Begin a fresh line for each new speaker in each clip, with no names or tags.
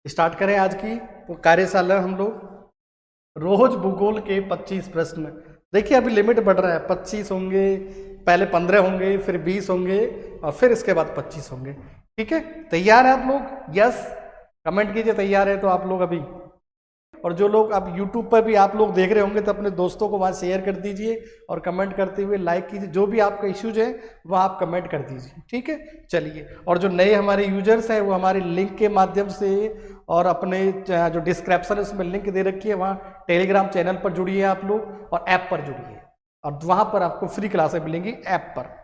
Start करें आज की कार्यशाला। हम लोग रोज भूगोल के 25 प्रश्न। देखिए अभी लिमिट बढ़ रहा है, 25 होंगे, पहले 15 होंगे, फिर 20 होंगे और फिर इसके बाद 25 होंगे। ठीक है, तैयार है आप लोग? यस, कमेंट कीजिए तैयार है तो आप लोग अभी। और जो लोग अब यूट्यूब पर भी आप लोग देख रहे होंगे तो अपने दोस्तों को वहाँ शेयर कर दीजिए और कमेंट करते हुए लाइक कीजिए। जो भी आपका इश्यूज है वह आप कमेंट कर दीजिए। ठीक है, चलिए। और जो नए हमारे यूजर्स हैं वो हमारे लिंक के माध्यम से और अपने जो डिस्क्रिप्शन है उसमें लिंक दे रखी है, वहाँ टेलीग्राम चैनल पर जुड़िए आप लोग और ऐप पर जुड़िए और वहाँ पर आपको फ्री क्लासें मिलेंगी ऐप पर।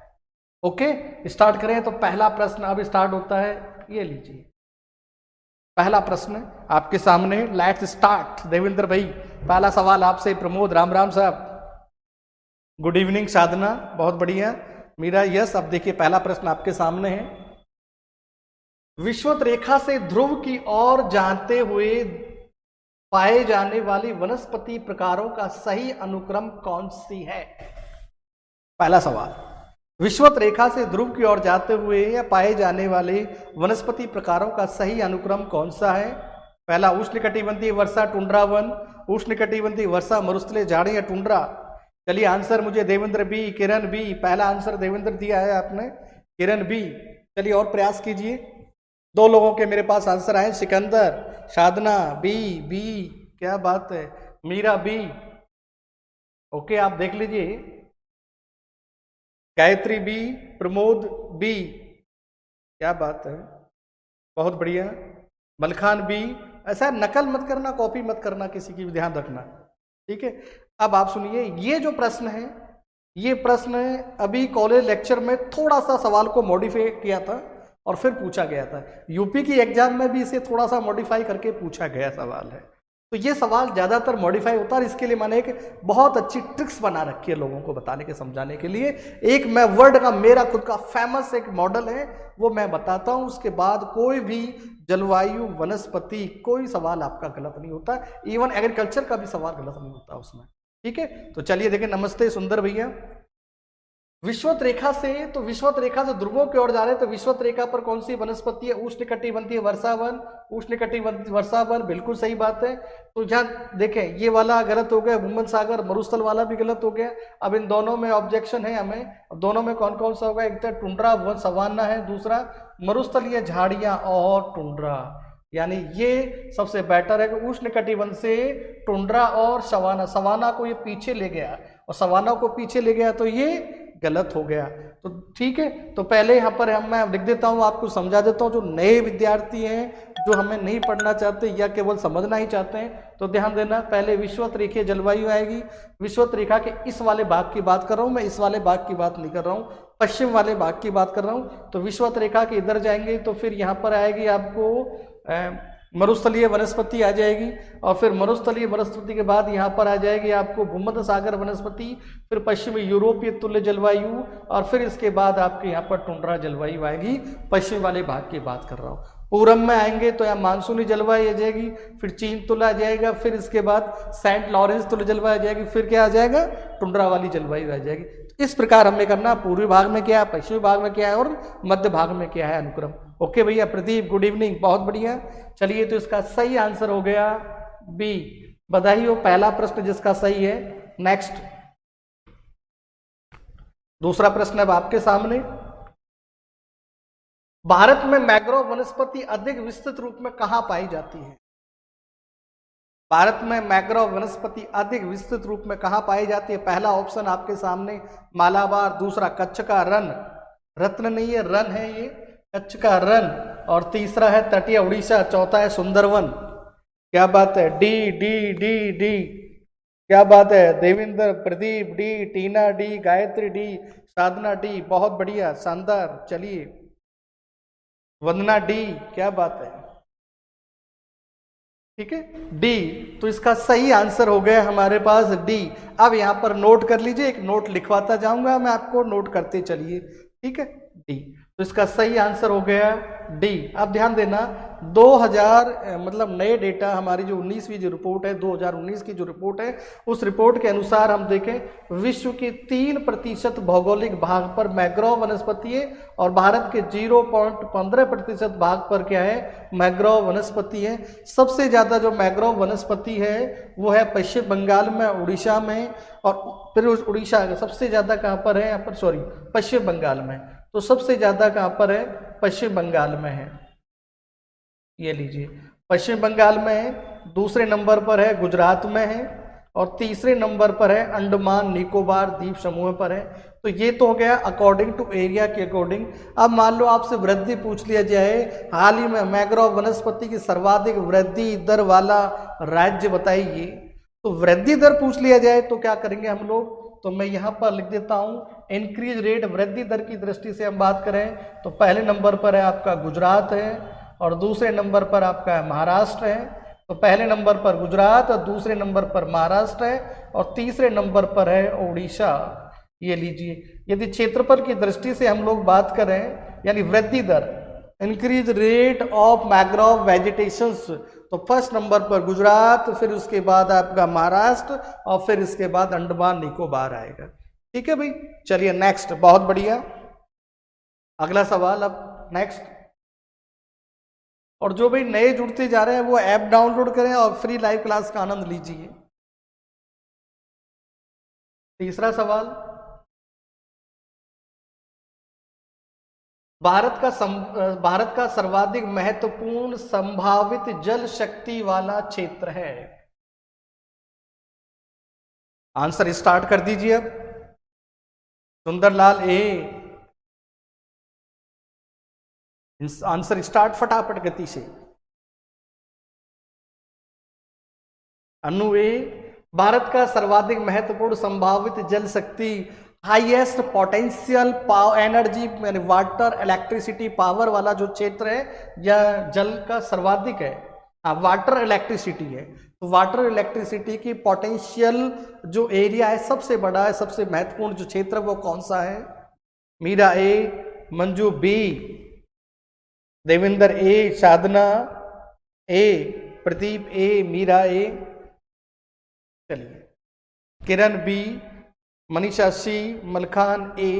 ओके, स्टार्ट करें। तो पहला प्रश्न अब स्टार्ट होता है, ये लीजिए। पहला प्रश्न आपके सामने, लेट्स स्टार्ट। देवेंद्र भाई, पहला सवाल आपसे। प्रमोद, राम राम साहब, गुड इवनिंग। साधना, बहुत बढ़िया। मीरा, यस। अब देखिए पहला प्रश्न आपके सामने है। विषुवत रेखा से ध्रुव की ओर जाते हुए पाए जाने वाली वनस्पति प्रकारों का सही अनुक्रम कौन सी है? पहला सवाल, विषुवत रेखा से ध्रुव की ओर जाते हुए या पाए जाने वाले वनस्पति प्रकारों का सही अनुक्रम कौन सा है? पहला, उष्णकटिबंधीय वर्षा टुंड्रा वन, उष्णकटिबंधीय वर्षा मरुस्थलीय झाड़ी या टुंड्रा। चलिए आंसर मुझे देवेंद्र बी, किरण बी। पहला आंसर देवेंद्र दिया है आपने, किरण बी। चलिए और प्रयास कीजिए। दो लोगों के मेरे पास आंसर आए, सिकंदर, साधना बी बी, क्या बात है, मीरा बी। ओके, आप देख लीजिए। गायत्री बी, प्रमोद बी, क्या बात है, बहुत बढ़िया। मलखान बी। ऐसा नकल मत करना, कॉपी मत करना किसी की भी, ध्यान रखना। ठीक है, अब आप सुनिए। ये जो प्रश्न है, ये प्रश्न अभी कॉलेज लेक्चर में थोड़ा सा सवाल को मॉडिफाई किया था और फिर पूछा गया था। यूपी की एग्जाम में भी इसे थोड़ा सा मॉडिफाई करके पूछा गया सवाल है। तो ये सवाल ज्यादातर मॉडिफाई होता है। इसके लिए मैंने एक बहुत अच्छी ट्रिक्स बना रखी है लोगों को बताने के, समझाने के लिए। एक मैं वर्ल्ड का, मेरा खुद का फेमस एक मॉडल है, वो मैं बताता हूं। उसके बाद कोई भी जलवायु, वनस्पति, कोई सवाल आपका गलत नहीं होता। इवन एग्रीकल्चर का भी सवाल गलत नहीं होता उसमें। ठीक है, तो चलिए देखें। नमस्ते सुंदर भैया। विषुवत रेखा से, तो विषुवत रेखा से ध्रुवों की ओर जा रहे हैं, तो विषुवत रेखा पर कौन सी वनस्पति है? उष्णकटिबंधीय वर्षावन, उष्णकटिबंधीय वर्षावन, बिल्कुल सही बात है। तो जहां देखें, ये वाला गलत हो गया, भूमध्य सागर मरुस्थल वाला भी गलत हो गया। अब इन दोनों में ऑब्जेक्शन है हमें। अब दोनों में कौन कौन सा होगा? एक तो टुंड्रा वन सवाना है, दूसरा मरुस्थलीय झाड़ियां और टुंड्रा। यानी ये सबसे बेटर है कि उष्णकटिबंध से टुंड्रा और सवाना, सवाना को ये पीछे ले गया और सवाना को पीछे ले गया, तो ये गलत हो गया। तो ठीक है, तो पहले यहाँ पर मैं लिख देता हूँ, आपको समझा देता हूँ। जो नए विद्यार्थी हैं, जो हमें नहीं पढ़ना चाहते या केवल समझना ही चाहते हैं, तो ध्यान देना। पहले विषुवत रेखीय जलवायु आएगी। विषुवत रेखा के इस वाले भाग की बात कर रहा हूँ मैं, इस वाले भाग की बात नहीं कर रहा हूँ, पश्चिम वाले भाग की बात कर रहा हूँ। तो विषुवत रेखा के इधर जाएंगे तो फिर यहाँ पर आएगी आपको मरुस्थलीय वनस्पति आ जाएगी, और फिर मरुस्थलीय वनस्पति के बाद यहाँ पर आ जाएगी आपको भूमध्य सागर वनस्पति, फिर पश्चिमी यूरोपीय तुल्य जलवायु, और फिर इसके बाद आपके यहाँ पर टुंड्रा जलवायु आएगी। पश्चिम वाले भाग की बात कर रहा हूँ। पूरब में आएंगे तो यहाँ मानसूनी जलवायु आ जाएगी, फिर चीन तुल्य आ जाएगा, फिर इसके बाद सेंट लॉरेंस तुल्य जलवायु आ जाएगी, फिर क्या आ जाएगा? टुंड्रा वाली जलवायु आ जाएगी। इस प्रकार हमें करना, पूर्वी भाग में क्या है, पश्चिमी भाग में क्या है और मध्य भाग में क्या है अनुक्रम। ओके भैया। प्रदीप, गुड इवनिंग, बहुत बढ़िया। चलिए, तो इसका सही आंसर हो गया बी। बधाई हो, पहला प्रश्न जिसका सही है। नेक्स्ट, दूसरा प्रश्न अब आपके सामने। भारत में मैंग्रोव वनस्पति अधिक विस्तृत रूप में कहां पाई जाती है? भारत में मैंग्रोव वनस्पति अधिक विस्तृत रूप में कहां पाई जाती है? पहला ऑप्शन आपके सामने मालाबार, दूसरा कच्छ का रन, रत्न नहीं है, रन है ये, कच्छ का रन, और तीसरा है तटीय उड़ीसा, चौथा है सुंदरवन। क्या बात है, डी डी डी डी, क्या बात है। देवेंद्र, प्रदीप डी, टीना D, Gayatri D, Sadhana D, बहुत बढ़िया, शानदार। चलिए, वंदना डी, क्या बात है, ठीक है, डी। तो इसका सही आंसर हो गया हमारे पास डी। अब यहां पर नोट कर लीजिए, एक नोट लिखवाता जाऊंगा मैं आपको, नोट करते चलिए। ठीक है, डी। तो इसका सही आंसर हो गया डी। अब ध्यान देना 2000 मतलब नए डेटा हमारी जो 19वीं जो रिपोर्ट है 2019 की जो रिपोर्ट है उस रिपोर्ट के अनुसार हम देखें विश्व के 3% भौगोलिक भाग पर मैंग्रोव वनस्पति है और भारत के 0.15% भाग पर क्या है मैंग्रोव वनस्पति है। सबसे ज्यादा जो मैंग्रोव वनस्पति है वो है पश्चिम बंगाल में, उड़ीसा में, और फिर उड़ीसा सबसे ज्यादा कहाँ पर है, यहाँ पर सॉरी पश्चिम बंगाल में। तो सबसे ज्यादा कहाँ पर है, पश्चिम बंगाल में है, ये लीजिए पश्चिम बंगाल में है। दूसरे नंबर पर है गुजरात में है और तीसरे नंबर पर है अंडमान निकोबार द्वीप समूह पर है। तो ये तो हो गया अकॉर्डिंग टू एरिया के अकॉर्डिंग। अब मान लो आपसे वृद्धि पूछ लिया जाए, हाल ही में मैंग्रोव वनस्पति की सर्वाधिक वृद्धि दर वाला राज्य बताइए। तो वृद्धि दर पूछ लिया जाए तो क्या करेंगे हम लोग, तो मैं यहाँ पर लिख देता हूँ इंक्रीज रेट। वृद्धि दर की दृष्टि से हम बात करें तो पहले नंबर पर है आपका गुजरात है और दूसरे नंबर पर आपका महाराष्ट्र है। तो पहले नंबर पर गुजरात और दूसरे नंबर पर महाराष्ट्र है और तीसरे नंबर पर है उड़ीसा। ये लीजिए यदि क्षेत्रफल की दृष्टि से हम लोग बात करें यानी वृद्धि दर, increase rate of mangrove vegetations, तो फर्स्ट नंबर पर गुजरात, फिर उसके बाद आपका महाराष्ट्र और फिर इसके बाद अंडमान निकोबार आएगा। ठीक है भाई, चलिए नेक्स्ट। बहुत बढ़िया, अगला सवाल अब नेक्स्ट। और जो भाई नए जुड़ते जा रहे हैं वो ऐप डाउनलोड करें और फ्री लाइव क्लास का आनंद लीजिए। तीसरा सवाल, भारत का सर्वाधिक महत्वपूर्ण संभावित जल शक्ति वाला क्षेत्र है। आंसर स्टार्ट कर दीजिए अब। सुंदरलाल ए, आंसर स्टार्ट फटाफट गति से। अनु ए, भारत का सर्वाधिक महत्वपूर्ण संभावित जल शक्ति, हाईएस्ट पोटेंशियल पावर एनर्जी यानी वाटर इलेक्ट्रिसिटी पावर वाला जो क्षेत्र है यह जल का सर्वाधिक है। हाँ, वाटर इलेक्ट्रिसिटी है। तो वाटर इलेक्ट्रिसिटी की पोटेंशियल जो एरिया है सबसे बड़ा है, सबसे महत्वपूर्ण जो क्षेत्र वो कौन सा है? Meera A, Manju B, Devendra A, Sadhana A, Pradeep A, Meera A, चलिए Kiran B, Manisha C, Malkhan A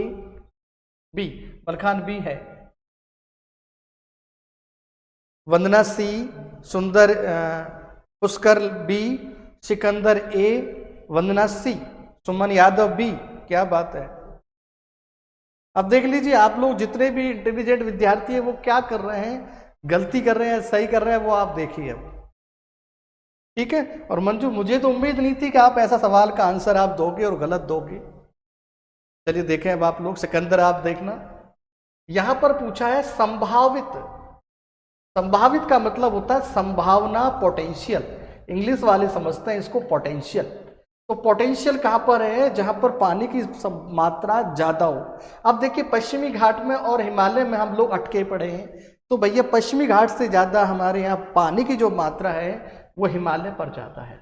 B, Malkhan B है, Vandana C, Sundar Pushkar B, Sikandar A, Vandana C, Suman Yadav B. क्या बात है। अब देख लीजिए आप लोग जितने भी इंटेलिजेंट विद्यार्थी हैं वो क्या कर रहे हैं, गलती कर रहे हैं सही कर रहे हैं वो आप देखिए अब। ठीक है, और मंजू मुझे तो उम्मीद नहीं थी कि आप ऐसा सवाल का आंसर आप दोगे और गलत दोगे। चलिए देखें अब आप लोग। सिकंदर आप देखना, यहां पर पूछा है संभावित। संभावित का मतलब होता है संभावना, पोटेंशियल। इंग्लिश वाले समझते हैं इसको पोटेंशियल। तो पोटेंशियल कहां पर है? जहां पर पानी की मात्रा ज्यादा हो। अब देखिए पश्चिमी घाट में और हिमालय में हम लोग अटके पड़े हैं, तो भैया पश्चिमी घाट से ज्यादा हमारे यहाँ पानी की जो मात्रा है वो हिमालय पर ज्यादा है,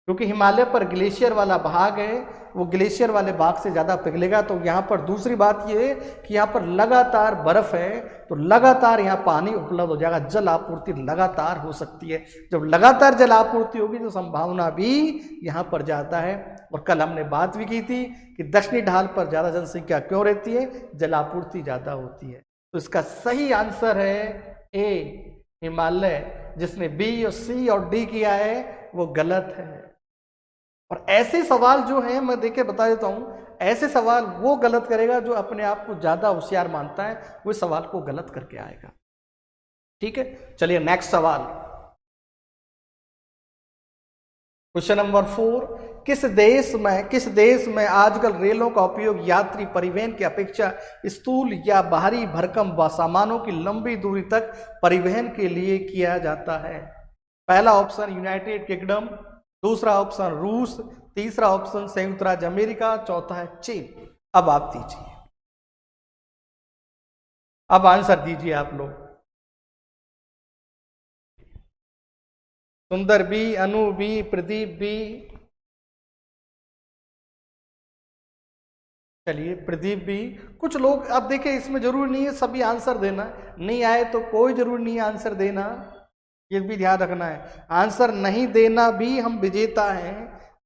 क्योंकि हिमालय पर ग्लेशियर वाला भाग है, वो ग्लेशियर वाले भाग से ज्यादा पिघलेगा। तो यहाँ पर दूसरी बात ये है कि यहाँ पर लगातार बर्फ है, तो लगातार यहाँ पानी उपलब्ध हो जाएगा, जल आपूर्ति लगातार हो सकती है। जब लगातार जल आपूर्ति होगी तो संभावना भी यहाँ पर ज्यादा है। और कल हमने बात भी की थी कि दक्षिणी ढाल पर ज्यादा जनसंख्या क्यों रहती है? जल आपूर्ति ज्यादा होती है। तो इसका सही आंसर है ए, हिमालय। जिसने बी और सी और डी किया है वो गलत है। और ऐसे सवाल जो हैं मैं देखे बता देता हूं, ऐसे सवाल वो गलत करेगा जो अपने आप को ज्यादा होशियार मानता है, वो सवाल को गलत करके आएगा। ठीक है, चलिए नेक्स्ट सवाल। क्वेश्चन नंबर 4, किस देश में आजकल रेलों का उपयोग यात्री परिवहन की अपेक्षा स्थूल या बाहरी भरकम व सामानों की लंबी दूरी तक परिवहन के लिए किया जाता है? पहला ऑप्शन यूनाइटेड किंगडम, दूसरा ऑप्शन रूस, तीसरा ऑप्शन संयुक्त राज्य अमेरिका, चौथा है चीन। अब आप दीजिए, अब आंसर दीजिए आप लोग। सुंदर बी, अनु बी, प्रदीप बी, चलिए प्रदीप भी, कुछ लोग, अब देखिए इसमें जरूरी नहीं है सभी आंसर देना, नहीं आए तो कोई जरूरी नहीं है आंसर देना, ये भी ध्यान रखना है। आंसर नहीं देना भी हम विजेता हैं,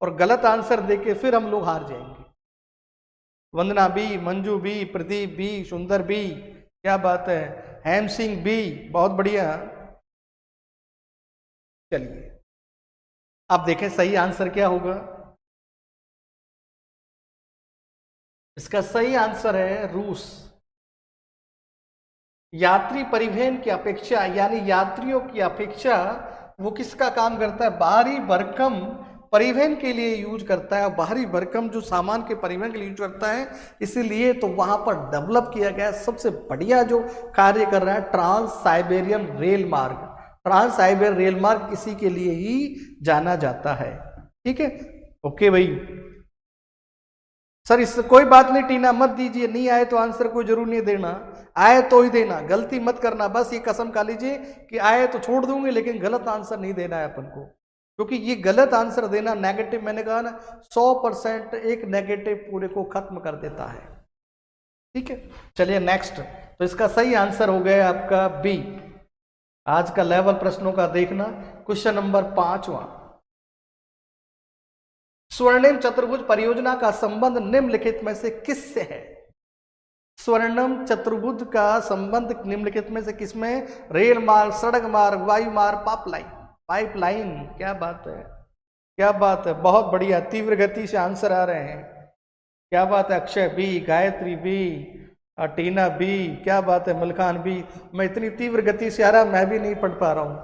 और गलत आंसर देके फिर हम लोग हार जाएंगे। Vandana B, Manju B, Pradeep B, Sundar B, क्या बात है, हेम सिंह बी, बहुत बढ़िया। चलिए अब देखें सही आंसर क्या होगा। इसका सही आंसर है रूस। यात्री परिवहन की अपेक्षा, यानी यात्रियों की अपेक्षा वो किसका काम करता है, बाहरी भरकम परिवहन के लिए यूज करता है, बाहरी भरकम जो सामान के परिवहन के लिए यूज करता है, इसीलिए तो वहां पर डेवलप किया गया सबसे बढ़िया जो कार्य कर रहा है ट्रांस साइबेरियन रेल मार्ग। ट्रांस साइबेरियन रेल मार्ग इसी के लिए ही जाना जाता है। ठीक है, ओके भाई। सर इससे कोई बात नहीं, टीना मत दीजिए, नहीं आए तो आंसर कोई जरूर नहीं देना, आए तो ही देना, गलती मत करना, बस ये कसम खा लीजिए कि आए तो छोड़ दूंगे लेकिन गलत आंसर नहीं देना है अपन को, क्योंकि ये गलत आंसर देना नेगेटिव, मैंने कहा ना 100% एक नेगेटिव पूरे को खत्म कर देता है। ठीक है, चलिए नेक्स्ट। तो इसका सही आंसर हो गया आपका बी। आज का लेवल प्रश्नों का देखना, क्वेश्चन नंबर 5वां। स्वर्णिम चतुर्भुज परियोजना का संबंध निम्नलिखित में से किससे है? स्वर्णिम चतुर्भुज का संबंध निम्नलिखित में से किसमें? रेल मार्ग, सड़क मार्ग, वायु मार्ग, पाइपलाइन। क्या बात है, क्या बात है, बहुत बढ़िया, तीव्र गति से आंसर आ रहे हैं, क्या बात है। अक्षय बी, गायत्री बी, टीना बी, क्या बात है, मलखान बी। मैं इतनी तीव्र गति से आ रहा, मैं भी नहीं पढ़ पा रहा हूं,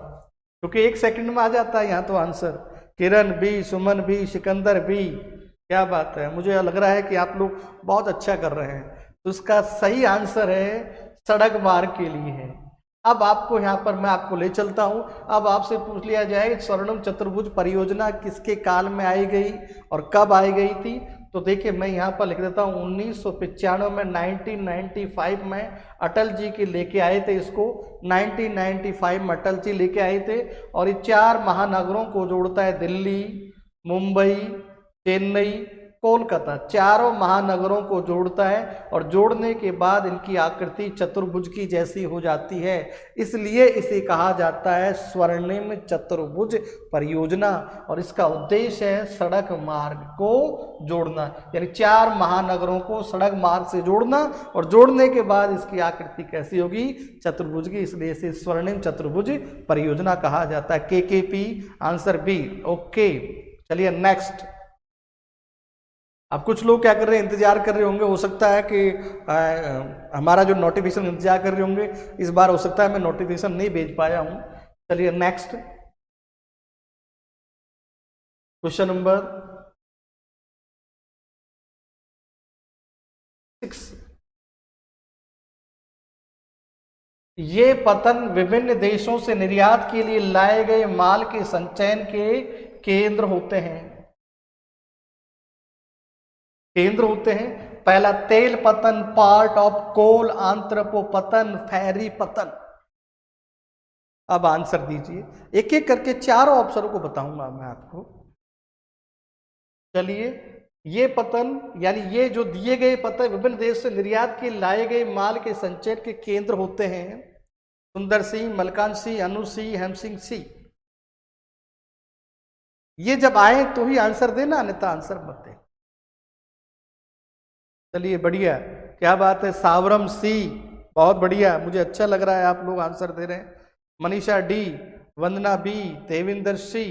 क्योंकि 1 सेकंड में आ जाता है यहाँ तो आंसर। किरण बी, सुमन बी, सिकंदर बी, क्या बात है, मुझे लग रहा है कि आप लोग बहुत अच्छा कर रहे हैं। तो इसका सही आंसर है सड़क मार्ग के लिए है। अब आपको यहाँ पर मैं आपको ले चलता हूँ, अब आपसे पूछ लिया जाए स्वर्णिम चतुर्भुज परियोजना किसके काल में आई गई और कब आई गई थी। तो देखिए मैं यहाँ पर लिख देता हूँ 1995 में, 1995 में अटल जी के लेके आए थे इसको, 1995 में अटल जी लेके आए थे। और ये 4 महानगरों को जोड़ता है, दिल्ली, मुंबई, चेन्नई, कोलकाता, चारों महानगरों को जोड़ता है, और जोड़ने के बाद इनकी आकृति चतुर्भुज की जैसी हो जाती है, इसलिए इसे कहा जाता है स्वर्णिम चतुर्भुज परियोजना। और इसका उद्देश्य है सड़क मार्ग को जोड़ना, यानी 4 महानगरों को सड़क मार्ग से जोड़ना, और जोड़ने के बाद इसकी आकृति कैसी होगी, चतुर्भुज की, इसलिए इसे स्वर्णिम चतुर्भुज परियोजना कहा जाता है। KKP answer B. ओके, चलिए नेक्स्ट। अब कुछ लोग क्या कर रहे हैं, इंतजार कर रहे होंगे, हो सकता है कि हमारा जो नोटिफिकेशन इंतजार कर रहे होंगे, इस बार हो सकता है मैं नोटिफिकेशन नहीं भेज पाया हूं। चलिए नेक्स्ट, क्वेश्चन नंबर 6। ये पतन विभिन्न देशों से निर्यात के लिए लाए गए माल के संचयन के केंद्र होते हैं। केंद्र होते हैं, पहला तेल पतन, पार्ट ऑफ कोल, आंत्रपो पतन, फेरी पतन। अब आंसर दीजिए, एक एक करके चारों ऑप्शनों को बताऊंगा मैं आपको। चलिए, ये पतन यानी ये जो दिए गए पतन विभिन्न देश से निर्यात के लाए गए माल के संचयन के केंद्र होते हैं। सुंदर सिंह, मलकान सिंह, अनु सिंह, हेमसिंह सिंह। ये जब आए तो ही आंसर देना, अन्यथा आंसर मत दे। चलिए बढ़िया, क्या बात है, सावरम सी, बहुत बढ़िया, मुझे अच्छा लग रहा है आप लोग आंसर दे रहे हैं। मनीषा डी, वंदना बी, देविंदर सी,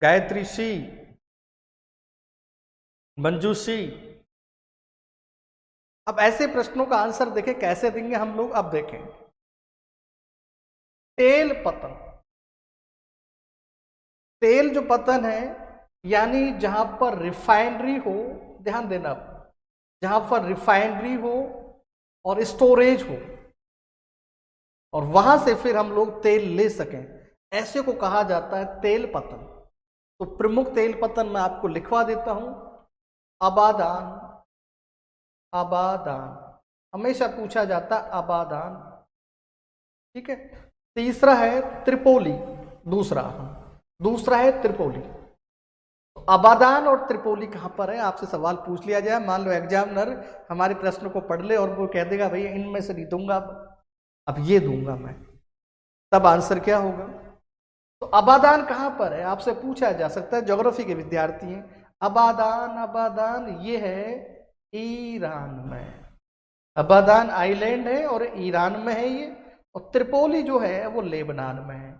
गायत्री सी, मंजू सी। अब ऐसे प्रश्नों का आंसर देखें कैसे देंगे हम लोग। अब देखें, तेल पतन, तेल जो पतन है यानी जहां पर रिफाइनरी हो, ध्यान देना, जहां पर रिफाइनरी हो और स्टोरेज हो, और वहां से फिर हम लोग तेल ले सकें, ऐसे को कहा जाता है तेल पतन। तो प्रमुख तेल पतन मैं आपको लिखवा देता हूं। अबादान, अबादान हमेशा पूछा जाता है, अबादान, ठीक है। तीसरा है त्रिपोली, दूसरा है त्रिपोली, तो अबादान और त्रिपोली कहाँ पर है, आपसे सवाल पूछ लिया जाए, मान लो एग्जामिनर हमारे प्रश्न को पढ़ ले और वो कह देगा भैया इनमें से नहीं दूंगा, अब ये दूंगा मैं, तब आंसर क्या होगा। तो अबादान कहाँ पर है आपसे पूछा जा सकता है, ज्योग्राफी के विद्यार्थी हैं। अबादान, अबादान ये है ईरान में, अबादान आइलैंड है और ईरान में है ये, और त्रिपोली जो है वो लेबनान में है।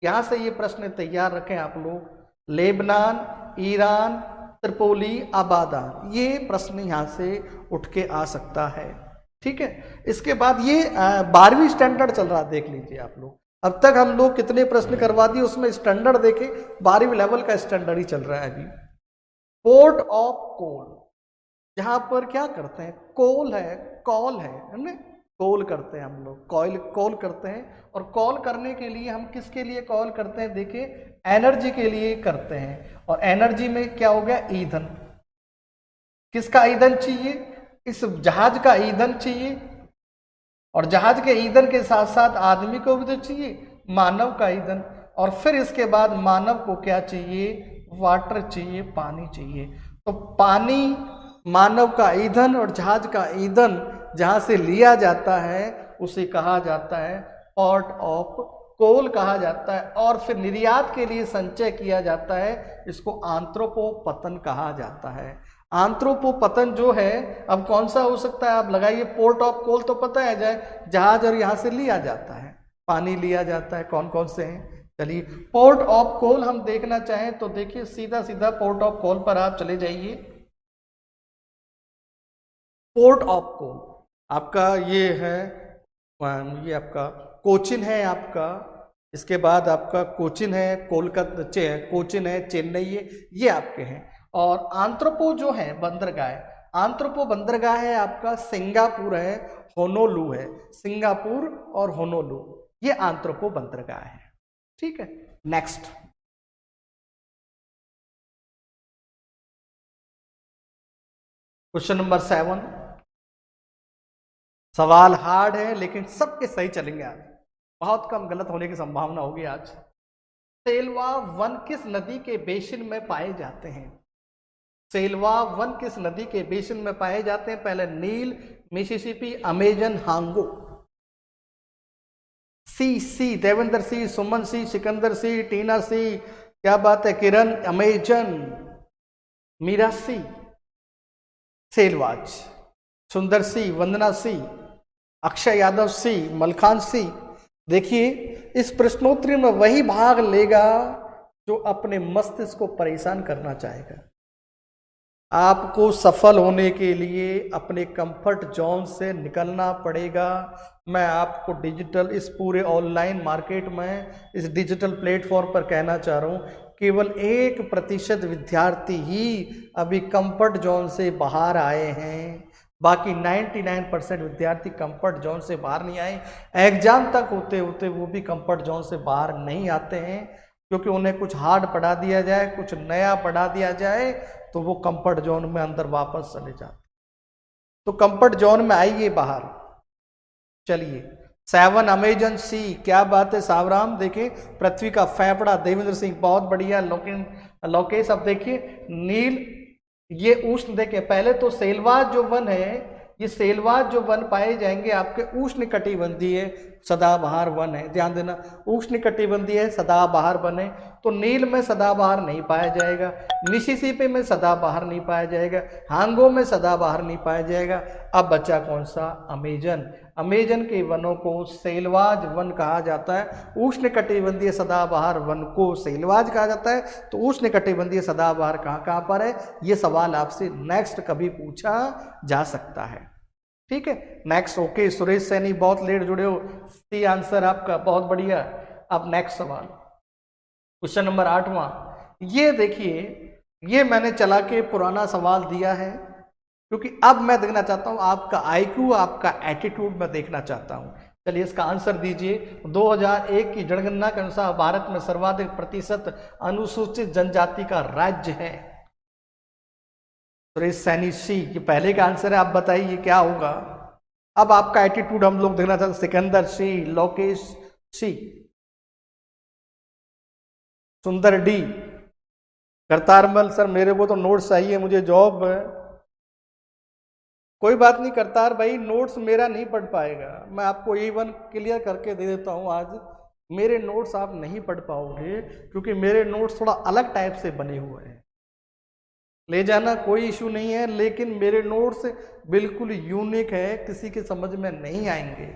यहां से ये प्रश्न तैयार रखें आप लोग, लेबनान, ईरान, त्रिपोली, अबादान, ये प्रश्न यहां से उठ के आ सकता है। ठीक है, इसके बाद ये 12वीं स्टैंडर्ड चल रहा, देख लीजिए आप लोग, अब तक हम लोग कितने प्रश्न करवा दिए, उसमें स्टैंडर्ड देखें 12वीं लेवल का स्टैंडर्ड ही चल रहा है अभी। पोर्ट ऑफ कोल, जहां पर क्या करते हैं, कोल है, कॉल है ना, कॉल करते हैं हम लोग, कॉल करते हैं, और कॉल करने के लिए हम किसके लिए कॉल करते हैं, देखिए एनर्जी के लिए करते हैं, और एनर्जी में क्या हो गया, ईंधन। किसका ईंधन चाहिए, इस जहाज का ईंधन चाहिए, और जहाज के ईंधन के साथ साथ आदमी को भी तो चाहिए, मानव का ईंधन, और फिर इसके बाद मानव को क्या चाहिए, वाटर चाहिए, पानी चाहिए। तो पानी, मानव का ईंधन और जहाज का ईंधन जहां से लिया जाता है उसे कहा जाता है पोर्ट ऑफ कोल कहा जाता है, और फिर निर्यात के लिए संचय किया जाता है, इसको आंत्रोपोपतन कहा जाता है। आंत्रोपोपतन जो है, अब कौन सा हो सकता है, आप लगाइए, पोर्ट ऑफ कोल तो पता है जाए, जहाज और यहां से लिया जाता है, पानी लिया जाता है, कौन कौन से हैं, चलिए पोर्ट ऑफ कोल हम देखना चाहें तो देखिए सीधा सीधा पोर्ट ऑफ कोल पर आप चले जाइए। पोर्ट ऑफ कोल आपका ये है, ये आपका कोचिन है आपका, इसके बाद आपका कोचिन है, कोलकाता, कोचिन है, चेन्नई है, ये आपके हैं। और आंत्रोपो जो है बंदरगाह, आंत्रोपो बंदरगाह है आपका सिंगापुर है, होनोलू है, सिंगापुर और होनोलू, ये आंत्रोपो बंदरगाह है। ठीक है, नेक्स्ट क्वेश्चन नंबर 7। सवाल हार्ड है लेकिन सबके सही चलेंगे आज, बहुत कम गलत होने की संभावना होगी आज। सेल्वा वन किस नदी के बेसिन में पाए जाते हैं, सेल्वा वन किस नदी के बेसिन में पाए जाते हैं, पहले नील, मिसिसिपी, अमेजन, हांगो। सी देवेंद्र सी, सुमन सी, सिकंदर सी, टीना सी, क्या बात है, किरण, अमेजन, मीरा सी, सेलवाज, सुंदर सी, वंदना सी, अक्षय यादव सी, मलखान सी। देखिए इस प्रश्नोत्तरी में वही भाग लेगा जो अपने मस्तिष्क को परेशान करना चाहेगा। आपको सफल होने के लिए अपने कंफर्ट जोन से निकलना पड़ेगा। मैं आपको डिजिटल, इस पूरे ऑनलाइन मार्केट में, इस डिजिटल प्लेटफॉर्म पर कहना चाह रहा हूँ, केवल 1% विद्यार्थी ही अभी कंफर्ट जोन से बाहर आए हैं, बाकी 99% विद्यार्थी कंफर्ट जोन से बाहर नहीं आए। एग्जाम तक होते होते वो भी कंफर्ट जोन से बाहर नहीं आते हैं, क्योंकि उन्हें कुछ हार्ड पढ़ा दिया जाए, कुछ नया पढ़ा दिया जाए, तो वो कंफर्ट जोन में अंदर वापस चले जाते। तो कंफर्ट जोन में आइए बाहर। चलिए 7 अमेजन सी, क्या बात है सावराम, देखिए पृथ्वी का फेफड़ा देवेंद्र सिंह, बहुत बढ़िया। लोकेश, अब देखिए नील, ये उष्ण, देखिए पहले तो सेलवाज जो वन है, ये सेलवाज जो वन पाए जाएंगे आपके उष्ण कटिबंधीय सदाबहार वन है, ध्यान देना, उष्ण कटिबंधीय सदाबहार वन है। तो नील में सदाबहार नहीं पाया जाएगा, मिसिसिपी में सदाबहार नहीं पाया जाएगा, हांगो में सदाबहार नहीं पाया जाएगा। अब बचा कौन सा, अमेजन। अमेजन के वनों को सेलवाज वन कहा जाता है, उष्ण कटिबंधीय सदाबहार वन को सेलवाज कहा जाता है। तो उष्ण कटिबंधीय सदाबहार कहाँ कहाँ पर है, ये सवाल आपसे नेक्स्ट कभी पूछा जा सकता है। ठीक है, नेक्स्ट। ओके, सुरेश सैनी बहुत लेट जुड़े हो, सी आंसर आपका, बहुत बढ़िया। अब नेक्स्ट सवाल, क्वेश्चन नंबर 8वां। ये देखिए, ये मैंने चला के पुराना सवाल दिया है, क्योंकि अब मैं देखना चाहता हूं आपका आईक्यू, आपका एटीट्यूड मैं देखना चाहता हूं। चलिए इसका आंसर दीजिए। 2001 की जनगणना के अनुसार भारत में सर्वाधिक प्रतिशत अनुसूचित जनजाति का राज्य है। सुरेश सैनी सी, ये पहले का आंसर है, आप बताइए क्या होगा। अब आपका एटीट्यूड हम लोग देखना चाहते हैं। सिकंदर सी, लोकेश सी, सुंदर डी, करतारमल सर मेरे को तो नोट्स चाहिए, मुझे जॉब है। कोई बात नहीं करतार भाई, नोट्स मेरा नहीं पढ़ पाएगा, मैं आपको A1 क्लियर करके दे देता हूँ आज। मेरे नोट्स आप नहीं पढ़ पाओगे क्योंकि मेरे नोट्स थोड़ा अलग टाइप से बने हुए हैं। ले जाना कोई इशू नहीं है, लेकिन मेरे नोट्स बिल्कुल यूनिक है, किसी के समझ में नहीं आएंगे।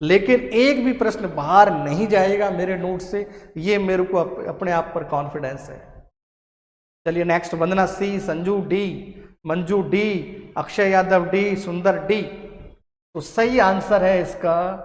लेकिन एक भी प्रश्न बाहर नहीं जाएगा मेरे नोट से, ये मेरे को अपने आप पर कॉन्फिडेंस है। चलिए next, Vandana C, Sanju D, Manju D, Akshay Yadav D, Sundar D. तो सही आंसर है इसका,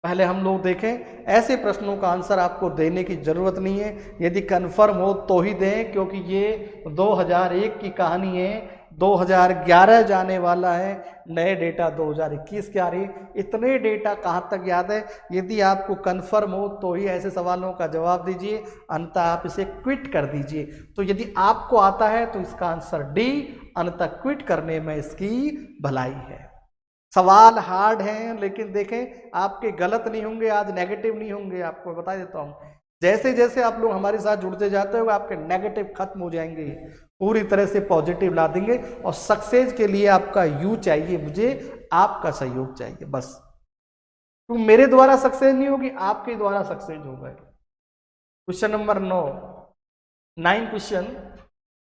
पहले हम लोग देखें। ऐसे प्रश्नों का आंसर आपको देने की जरूरत नहीं है, यदि कंफर्म हो तो ही दें, क्योंकि ये 2001 की कहानी है, 2011 जाने वाला है, नए डेटा 2021 के आ रही है। इतने डेटा कहाँ तक याद है? यदि आपको कंफर्म हो तो ही ऐसे सवालों का जवाब दीजिए, अन्यथा आप इसे क्विट कर दीजिए। तो यदि आपको आता है तो इसका आंसर डी, अन्यथा क्विट करने में इसकी भलाई है। सवाल हार्ड हैं, लेकिन देखें आपके गलत नहीं होंगे, आज नेगेटिव नहीं होंगे, आपको बता देता हूं। जैसे जैसे आप लोग हमारे साथ जुड़ते जाते हो, आपके नेगेटिव खत्म हो जाएंगे, पूरी तरह से पॉजिटिव ला देंगे। और सक्सेस के लिए आपका यू चाहिए, मुझे आपका सहयोग चाहिए बस। तो मेरे द्वारा सक्सेस नहीं होगी, आपके द्वारा सक्सेस होगा। क्वेश्चन नंबर 9 क्वेश्चन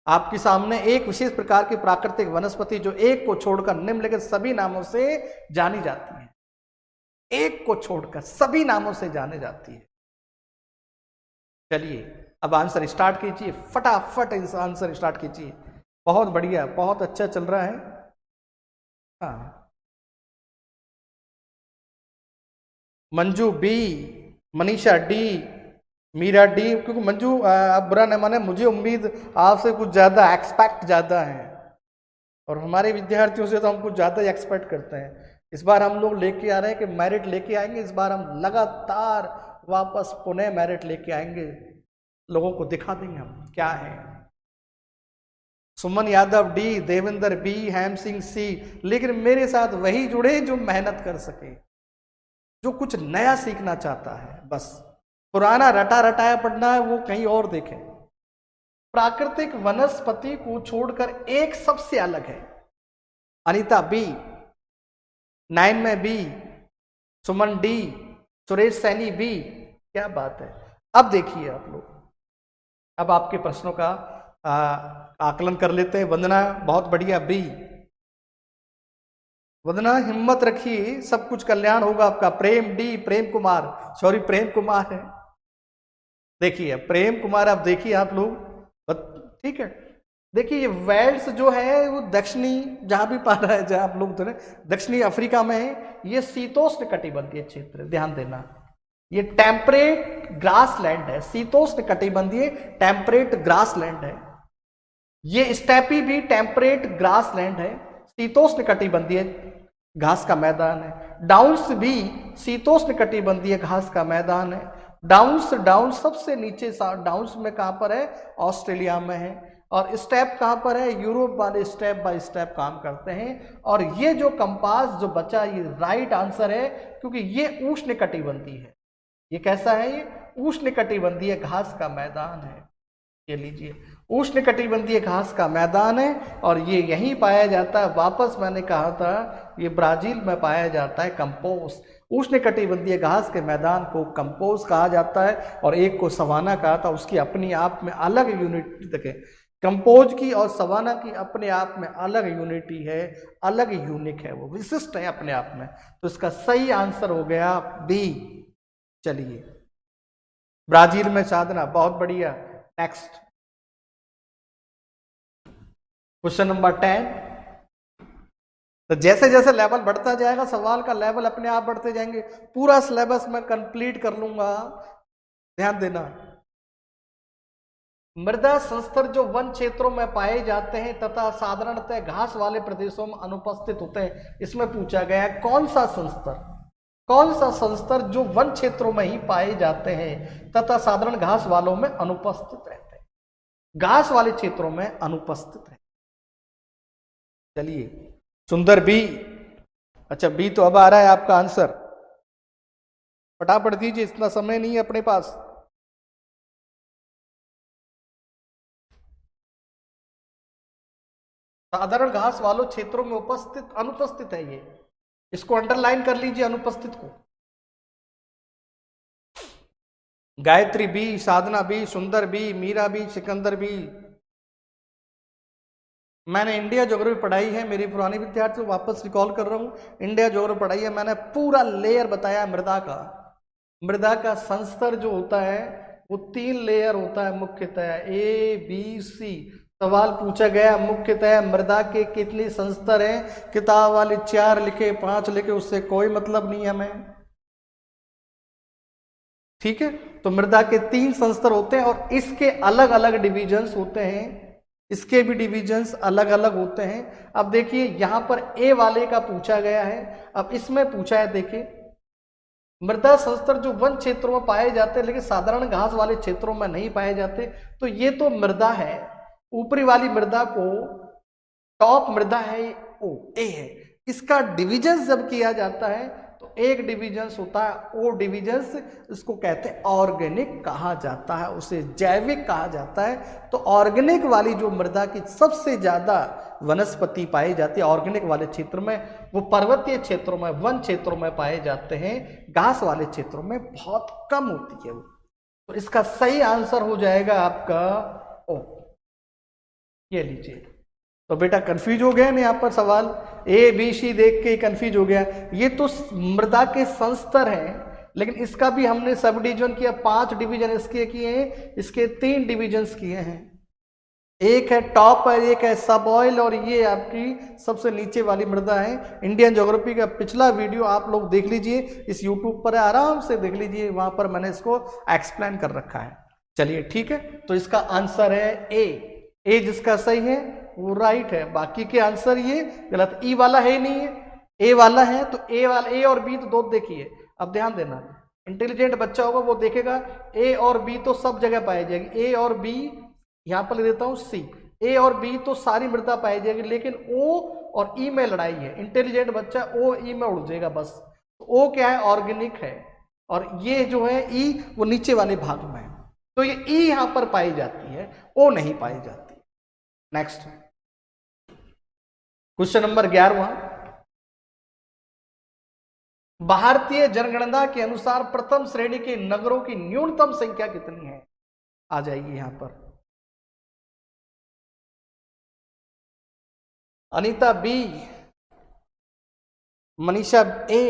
आपके सामने। एक विशेष प्रकार की प्राकृतिक वनस्पति जो एक को छोड़कर निम्नलिखित सभी नामों से जानी जाती है, एक को छोड़कर सभी नामों से जानी जाती है। चलिए अब आंसर स्टार्ट कीजिए, फटाफट इस आंसर स्टार्ट कीजिए। बहुत बढ़िया, बहुत अच्छा चल रहा है। हाँ, Manju B, Manisha D, Meera D. क्योंकि मंजू आप बुरा न माने, मुझे उम्मीद आपसे कुछ ज़्यादा एक्सपेक्ट ज़्यादा है, और हमारे विद्यार्थियों से तो हम कुछ ज़्यादा ही एक्सपेक्ट करते हैं। इस बार हम लोग लेके आ रहे हैं कि मेरिट लेके आएंगे, इस बार हम लगातार वापस पुनः मेरिट लेके आएंगे, लोगों को दिखा देंगे हम क्या है। सुमन यादव डी, देवेंद्र बी, हेम सिंह सी। लेकिन मेरे साथ वही जुड़े जो मेहनत कर सके, जो कुछ नया सीखना चाहता है। बस पुराना रटा रटाया पढ़ना है वो कहीं और देखें। प्राकृतिक वनस्पति को छोड़कर एक सबसे अलग है। अनीता बी, 9 में बी, सुमन डी, सुरेश सैनी बी। क्या बात है। अब देखिए आप लोग, अब आपके प्रश्नों का आकलन कर लेते हैं। वंदना बहुत बढ़िया बी। वंदना हिम्मत रखिए, सब कुछ कल्याण होगा आपका। प्रेम डी, प्रेम कुमार, सॉरी प्रेम कुमार है। देखिए प्रेम कुमार, आप देखिए आप लोग, ठीक है। देखिए ये वेल्स जो है वो दक्षिणी, जहां भी पा रहा है, जहां आप लोग दक्षिणी अफ्रीका में है, ये शीतोष्ण कटिबंधीय क्षेत्र, ध्यान देना। ये टेम्परेट ग्रास लैंड है, शीतोष्ण कटिबंधीय टेम्परेट ग्रास लैंड है। ये स्टेपी भी टेम्परेट ग्रास लैंड है, शीतोष्ण कटिबंधीय घास का मैदान है। डाउन्स भी शीतोष्ण कटिबंधीय घास का मैदान है। डाउन्स सबसे नीचे, डाउन्स में कहां पर है? ऑस्ट्रेलिया में है। और स्टेप कहां पर है? यूरोप वाले स्टेप बाय स्टेप काम करते हैं। और ये जो कंपास जो बचा, ये राइट आंसर है, क्योंकि ये उष्ण कटिबंधीय है। ये कैसा है? ये उष्ण कटिबंधीय घास का मैदान है। ये लीजिए, उष्ण कटिबंधीय घास का मैदान है, और ये यहीं पाया जाता है। वापस मैंने कहा था ये ब्राजील में पाया जाता है कंपोज। उष्ण कटिबंधीय घास के मैदान को कंपोज कहा जाता है, और एक को सवाना कहा था। उसकी अपनी आप में अलग यूनिटी देखें, कंपोज की और सवाना की अपने आप में अलग यूनिटी है, अलग यूनिक है, वो विशिष्ट है अपने आप में। तो इसका सही आंसर हो गया बी। चलिए, ब्राजील में साधना, बहुत बढ़िया। Next question number 10। तो जैसे जैसे लेवल बढ़ता जाएगा, सवाल का लेवल अपने आप बढ़ते जाएंगे। पूरा सिलेबस मैं कंप्लीट कर लूंगा, ध्यान देना। मृदा संस्तर जो वन क्षेत्रों में पाए जाते हैं तथा साधारणतः घास वाले प्रदेशों में अनुपस्थित होते हैं, इसमें पूछा गया है कौन सा संस्तर जो वन क्षेत्रों में ही पाए जाते हैं तथा साधारण घास वालों में अनुपस्थित रहते हैं, घास वाले क्षेत्रों में अनुपस्थित रहते। चलिए, सुंदर बी। अच्छा बी तो अब आ रहा है आपका आंसर, फटाफट दीजिए, इतना समय नहीं है अपने पास। साधारण घास वालों क्षेत्रों में उपस्थित अनुपस्थित है ये, इसको अंडरलाइन कर लीजिए अनुपस्थित को। Gayatri B, Sadhana B, Sundar B, Meera B, Sikandar B. मैंने इंडिया ज्योग्राफी पढ़ाई है, मेरी पुरानी विद्यार्थी वापस रिकॉल कर रहा हूं। इंडिया ज्योग्राफी पढ़ाई है मैंने, पूरा लेयर बताया मृदा का। मृदा का संस्तर जो होता है वो 3 लेयर होता है मुख्यतः, ए बी सी। सवाल पूछा गया मुख्यतः मृदा के कितने संस्तर हैं, किताब वाले 4 लिखे 5 लिखे उससे कोई मतलब नहीं हमें, ठीक है। तो मृदा के 3 संस्तर होते हैं और इसके अलग अलग डिविजन्स होते हैं, इसके भी डिविजन्स अलग अलग होते हैं। अब देखिए यहां पर ए वाले का पूछा गया है, अब इसमें पूछा है देखिए मृदा संस्तर जो वन क्षेत्रों में पाए जाते हैं लेकिन साधारण घास वाले क्षेत्रों में नहीं पाए जाते। तो ये तो मृदा है, ऊपरी वाली मृदा को टॉप मृदा है ओ ए है, इसका डिविजन जब किया जाता है तो एक डिविजन्स होता है ओ डिविजन्स, इसको कहते हैं ऑर्गेनिक कहा जाता है, उसे जैविक कहा जाता है। तो ऑर्गेनिक वाली जो मृदा की सबसे ज्यादा वनस्पति पाई जाती है ऑर्गेनिक वाले क्षेत्र में, वो पर्वतीय क्षेत्रों में वन क्षेत्रों में पाए जाते हैं, घास वाले क्षेत्रों में बहुत कम होती है वो। तो इसका सही आंसर हो जाएगा आपका ओ, ये लीजिए। तो बेटा कंफ्यूज हो गया ना यहाँ पर सवाल, ए बी सी देख के कंफ्यूज हो गया। ये तो मृदा के संस्तर हैं, लेकिन इसका भी हमने सब डिवीजन किया, 5 डिवीजन इसके किए हैं, इसके 3 डिविजन्स किए हैं। एक है टॉप है, एक है सब ऑयल और ये आपकी सबसे नीचे वाली मृदा है। इंडियन ज्योग्राफी का पिछला वीडियो आप लोग देख लीजिए, इस यूट्यूब पर आराम से देख लीजिए, वहां पर मैंने इसको एक्सप्लेन कर रखा है। चलिए ठीक है, तो इसका आंसर है ए जिसका सही है वो राइट है, बाकी के आंसर ये गलत। ई वाला है नहीं है, ए वाला है, तो ए वाला ए और बी तो दो देखिए। अब ध्यान देना, इंटेलिजेंट बच्चा होगा वो देखेगा ए और बी तो सब जगह पाई जाएगी, ए और बी यहां पर ले देता हूं सी, ए और बी तो सारी मृदा पाई जाएगी, लेकिन ओ और ई में लड़ाई है। इंटेलिजेंट बच्चा ओ ई में उड़ जाएगा बस। तो ओ क्या है, ऑर्गेनिक है, और ये जो है ई वो नीचे वाले भाग में है, तो ये ई यहां पर पाई जाती है, ओ नहीं पाई जाती। नेक्स्ट क्वेश्चन नंबर 11, भारतीय जनगणना के अनुसार प्रथम श्रेणी के नगरों की न्यूनतम संख्या कितनी है? आ जाइए यहां पर। अनीता बी, मनीषा ए,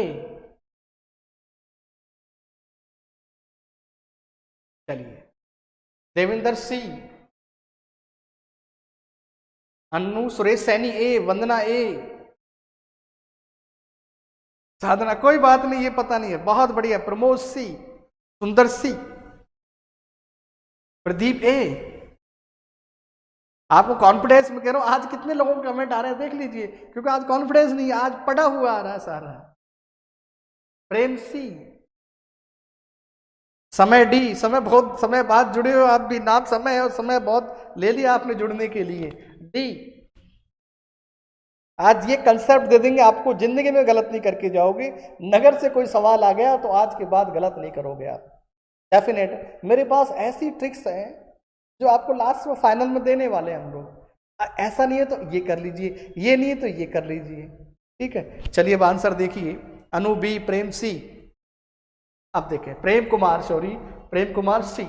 चलिए देवेंद्र सी, अन्नू सुरेश सैनी ए, वंदना ए, साधना कोई बात नहीं, ये पता नहीं है, बहुत बढ़िया। प्रमोद सी, सुंदर सी, प्रदीप ए। आपको कॉन्फिडेंस में कह रहा हूं, आज कितने लोगों के कमेंट आ रहे हैं देख लीजिए, क्योंकि आज कॉन्फिडेंस नहीं है, आज पढ़ा हुआ आ रहा है सारा। प्रेम सी, समय डी, समय बहुत समय बाद जुड़े हो आप भी, नाम समय है और समय बहुत ले लिया आपने जुड़ने के लिए। डी, आज ये कंसेप्ट दे देंगे आपको, जिंदगी में गलत नहीं करके जाओगे। नगर से कोई सवाल आ गया तो आज के बाद गलत नहीं करोगे आप, डेफिनेट। मेरे पास ऐसी ट्रिक्स हैं जो आपको लास्ट में फाइनल में देने वाले हैं हम लोग। ऐसा नहीं है तो ये कर लीजिए, ये नहीं है तो ये कर लीजिए, ठीक है। चलिए अब आंसर देखिए, अनु बी, प्रेम सी। अब देखें प्रेम कुमार, सॉरी प्रेम कुमार सी।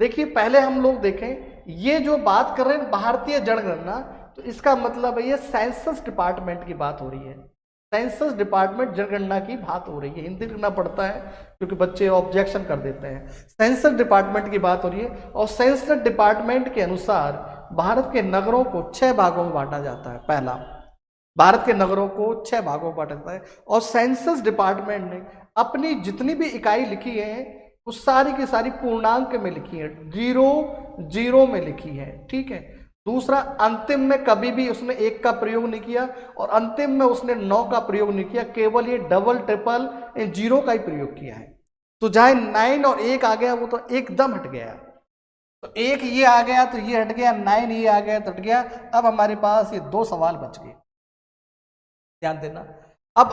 देखिए पहले हम लोग देखें, ये जो बात कर रहे हैं भारतीय जनगणना, तो इसका मतलब है ये सेंसस डिपार्टमेंट की बात हो रही है। सेंसस डिपार्टमेंट जनगणना की बात हो रही है। हिंदी लिखना पड़ता है क्योंकि बच्चे ऑब्जेक्शन कर देते हैं। सेंसस डिपार्टमेंट की बात हो रही है, और सेंसस डिपार्टमेंट के अनुसार भारत के नगरों को 6 भागों में बांटा जाता है। पहला, भारत के नगरों को 6 भागों में बांटा जाता है, और सेंसस डिपार्टमेंट ने अपनी जितनी भी इकाई लिखी है वो सारी की सारी पूर्णांक में लिखी है, 0 में लिखी है, ठीक है। दूसरा, अंतिम में कभी भी उसने 1 का प्रयोग नहीं किया, और अंतिम में उसने 9 का प्रयोग नहीं किया, केवल ये डबल, ट्रिपल, 0 का ही प्रयोग किया है। तो जहां 9 और 1 आ गया वो तो एकदम हट गया, तो 1 ये आ गया तो ये हट गया, 9 ये आ गया तो हट गया। अब हमारे पास ये 2 सवाल बच गए, ध्यान देना। अब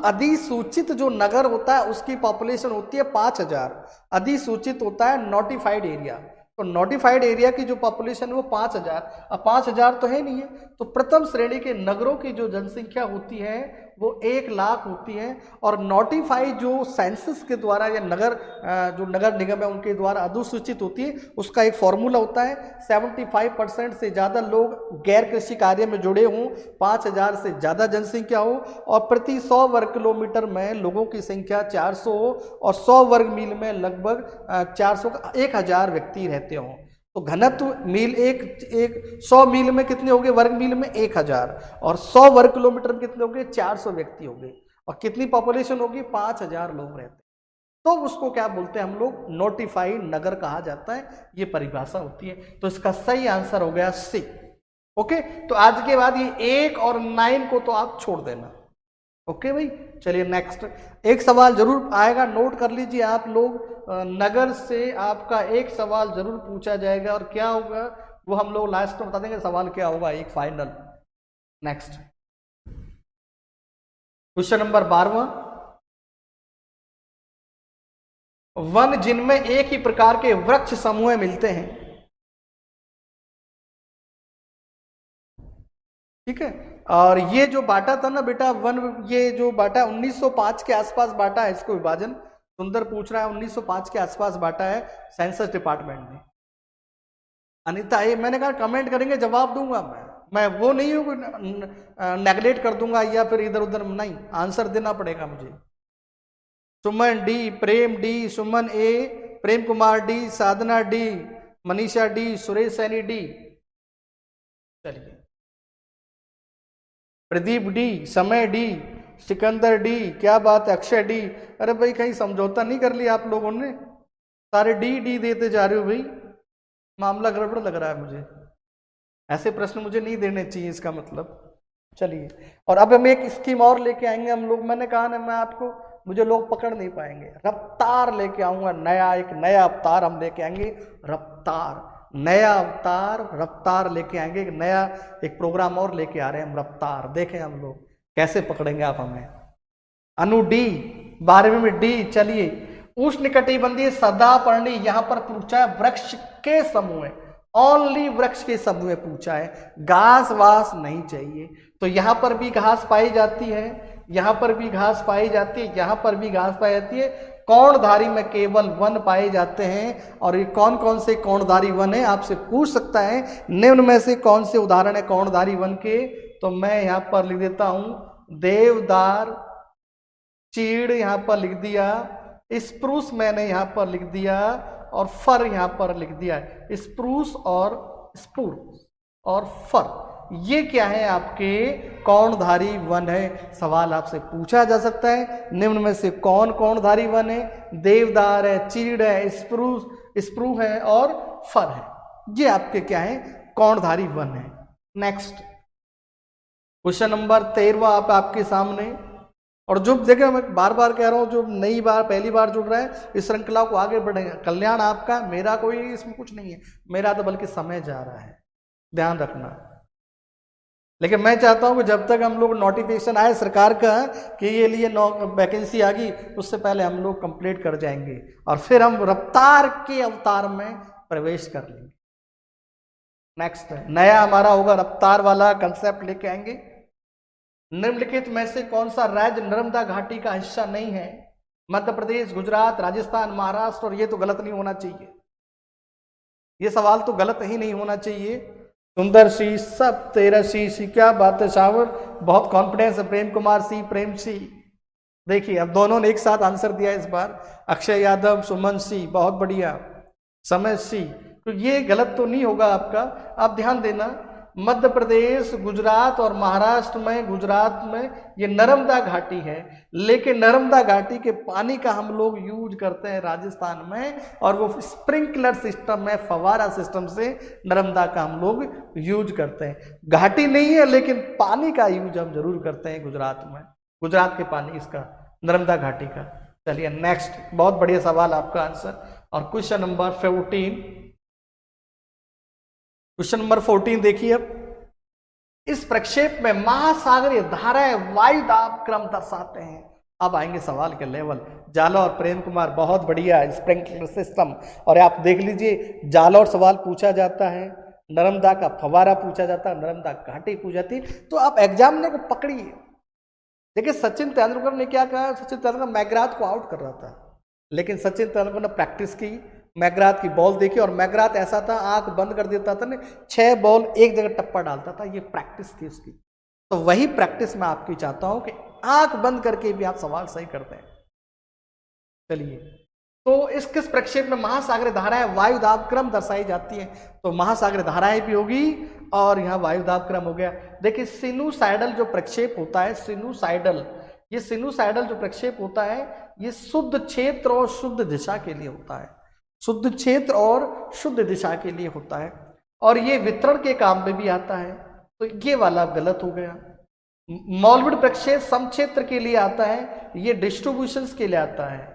अधिसूचित जो नगर होता है उसकी पॉपुलेशन होती है 5000, अधिसूचित होता है नोटिफाइड एरिया। तो नोटिफाइड एरिया की जो पॉपुलेशन है वो 5000, अब 5000 तो है नहीं है, तो प्रथम श्रेणी के नगरों की जो जनसंख्या होती है वो 1,00,000 होती है। और नोटिफाइड जो सेंसस के द्वारा या जो नगर निगम है उनके द्वारा अधिसूचित होती है, उसका एक फॉर्मूला होता है 75% से ज़्यादा लोग गैर कृषि कार्य में जुड़े हों, 5000 से ज़्यादा जनसंख्या हो और प्रति 100 वर्ग किलोमीटर में लोगों की संख्या 400 हो और 100 वर्ग मील में लगभग 1000 व्यक्ति रहते हों। तो घनत्व मील एक 100 मील में कितने हो गए, वर्ग मील में 1000 और 100 वर्ग किलोमीटर में कितने हो गए, 400 व्यक्ति हो गए और कितनी पॉपुलेशन होगी, 5000 लोग रहते हैं। तो उसको क्या बोलते हैं हम लोग, नोटिफाइड नगर कहा जाता है, ये परिभाषा होती है। तो इसका सही आंसर हो गया सी। ओके, तो आज के बाद ये 1 और 9 को तो आप छोड़ देना। ओके भाई, चलिए नेक्स्ट एक सवाल जरूर आएगा, नोट कर लीजिए आप लोग। नगर से आपका एक सवाल जरूर पूछा जाएगा और क्या होगा वो हम लोग लास्ट में बता देंगे सवाल क्या होगा, एक final. Next question number 12, one जिनमें एक ही प्रकार के वृक्ष समूह मिलते हैं। ठीक है, और ये जो बांटा था ना बेटा वन, ये जो बांटा 1905 के आसपास बांटा है इसको विभाजन, सुंदर पूछ रहा है 1905 के आसपास बांटा है सेंसस डिपार्टमेंट ने। अनिता ये मैंने कहा कमेंट करेंगे जवाब दूंगा मैं वो नहीं हूँ नेगलेक्ट कर दूंगा या फिर इधर उधर, नहीं, आंसर देना पड़ेगा मुझे। Suman D, Prem D, Suman A, Prem Kumar D, Sadhana D, Manisha D, Suresh Saini D, चलिए Pradeep D, Samay D, Sikandar D, क्या बात है, अक्षय डी। अरे भाई कहीं समझौता नहीं कर लिया आप लोगों ने, सारे डी डी देते जा रहे हो भाई, मामला गड़बड़ लग रहा है मुझे, ऐसे प्रश्न मुझे नहीं देने चाहिए इसका मतलब। चलिए, और अब हम एक स्कीम और लेके आएंगे हम लोग, मैंने कहा ना मैं आपको, मुझे लोग पकड़ नहीं पाएंगे, रफ्तार लेके आऊंगा, नया एक नया अवतार हम लेके आएंगे, रफ्तार, नया अवतार रफ्तार लेके आएंगे, एक नया एक प्रोग्राम और लेके आ रहे हैं हम, रफ्तार, देखें हम लोग कैसे पकड़ेंगे आप हमें। अनु डी, 12वीं में डी। चलिए, उष्णकटिबंधीय सदापर्णी, यहां पर पूछा है वृक्ष के समूह, ओनली वृक्ष के समूह में पूछा है, घास वास नहीं चाहिए। तो यहां पर भी घास पाई जाती है, यहां पर भी घास पाई जाती है, यहां पर भी घास पाई जाती है। कौणधारी में केवल वन पाए जाते हैं, और ये कौन कौन से कौणधारी वन है आपसे पूछ सकता है, निम्न में से कौन से उदाहरण है कौणधारी वन के। तो मैं यहां पर लिख देता हूं देवदार, चीड़ यहां पर लिख दिया, स्प्रूस मैंने यहां पर लिख दिया, और फर यहां पर लिख दिया है, स्प्रूस और स्पूर और फर, ये क्या है आपके कौणधारी वन है। सवाल आपसे पूछा जा सकता है निम्न में से कौन कौणधारी वन है, देवदार है, चीड़ है, स्प्रू है और फर है, ये आपके क्या है कौणधारी वन है। नेक्स्ट क्वेश्चन नंबर 13 आपके सामने, और जो देखिए मैं बार बार कह रहा हूं, जो नई बार पहली बार जुड़ रहा है इस श्रृंखला को आगे बढ़ेगा, कल्याण आपका, मेरा कोई इसमें कुछ नहीं है, मेरा तो बल्कि समय जा रहा है, ध्यान रखना। लेकिन मैं चाहता हूं कि जब तक हम लोग नोटिफिकेशन आए सरकार का कि ये लिए वैकेंसी आ गई, उससे पहले हम लोग कंप्लीट कर जाएंगे और फिर हम रफ्तार के अवतार में प्रवेश कर लेंगे। नेक्स्ट नया हमारा होगा रफ्तार वाला कंसेप्ट लेके आएंगे। निम्नलिखित में से कौन सा राज्य नर्मदा घाटी का हिस्सा नहीं है? मध्य प्रदेश, गुजरात, राजस्थान, महाराष्ट्र, और ये तो गलत नहीं होना चाहिए, ये सवाल तो गलत ही नहीं होना चाहिए। सुंदर सी, सब 13 सी, क्या बात है सावर, बहुत कॉन्फिडेंस है। प्रेम कुमार सी, प्रेम सी, देखिए अब दोनों ने एक साथ आंसर दिया इस बार। अक्षय यादव, सुमन सी, बहुत बढ़िया, समय सी, तो ये गलत तो नहीं होगा आपका। आप ध्यान देना, मध्य प्रदेश, गुजरात और महाराष्ट्र में, गुजरात में ये नर्मदा घाटी है, लेकिन नर्मदा घाटी के पानी का हम लोग यूज करते हैं राजस्थान में, और वो स्प्रिंकलर सिस्टम में, फवारा सिस्टम से नर्मदा का हम लोग यूज करते हैं। घाटी नहीं है लेकिन पानी का यूज हम जरूर करते हैं गुजरात में, गुजरात के पानी इसका, नर्मदा घाटी का। चलिए नेक्स्ट, बहुत बढ़िया सवाल आपका आंसर। और क्वेश्चन नंबर 14, क्वेश्चन नंबर 14 देखिए, अब इस प्रक्षेप में महासागरीय धाराएं वायु दाब क्रम दर्शाते हैं। अब आएंगे सवाल के लेवल। जाला और प्रेम कुमार बहुत बढ़िया स्प्रिंकलर सिस्टम। और आप देख लीजिए जालौर सवाल पूछा जाता है, नर्मदा का फवारा पूछा जाता है, नर्मदा घाटी पूछी जाती है। तो आप एग्जामिनर को पकड़िए। देखिए सचिन तेंदुलकर ने क्या कहा, सचिन तेंदुलकर मैकग्राथ को आउट कर रहा था, लेकिन सचिन तेंदुलकर ने प्रैक्टिस की, मैकग्राथ की बॉल देखी, और मैकग्राथ ऐसा था आंख बंद कर देता था ना, 6 बॉल एक जगह टप्पा डालता था। ये प्रैक्टिस थी उसकी। तो वही प्रैक्टिस मैं आपकी चाहता हूं कि आंख बंद करके भी आप सवाल सही करते हैं। चलिए, तो इस किस प्रक्षेप में महासागरीय धाराएं वायु दाब क्रम दर्शाई जाती हैं? तो महासागरीय धाराएं भी होगी और यहाँ वायु दाब क्रम हो गया। देखिए सिनुसाइडल जो प्रक्षेप होता है, सिनुसाइडल, ये सिनुसाइडल जो प्रक्षेप होता है ये शुद्ध क्षेत्र और शुद्ध दिशा के लिए होता है, शुद्ध क्षेत्र और शुद्ध दिशा के लिए होता है, और ये वितरण के काम में भी आता है। तो ये वाला गलत हो गया। मौलविड प्रक्षेप समक्षेत्र के लिए आता है, ये डिस्ट्रीब्यूशन के लिए आता है।